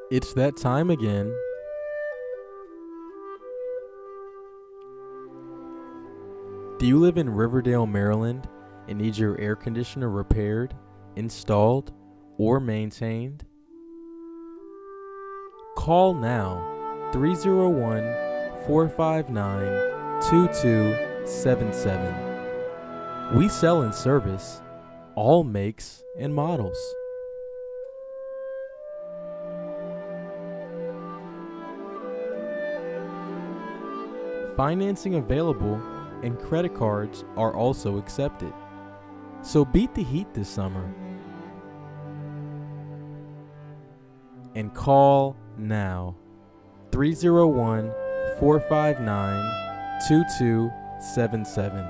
It's that time again. Do you live in Riverdale, Maryland, and need your air conditioner repaired, installed, or maintained? Call now 301 459 2277. We sell and service all makes and models. Financing available and credit cards are also accepted. So beat the heat this summer and call now 301 459 2277.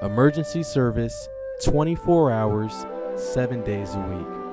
Emergency service 24 hours, 7 days a week.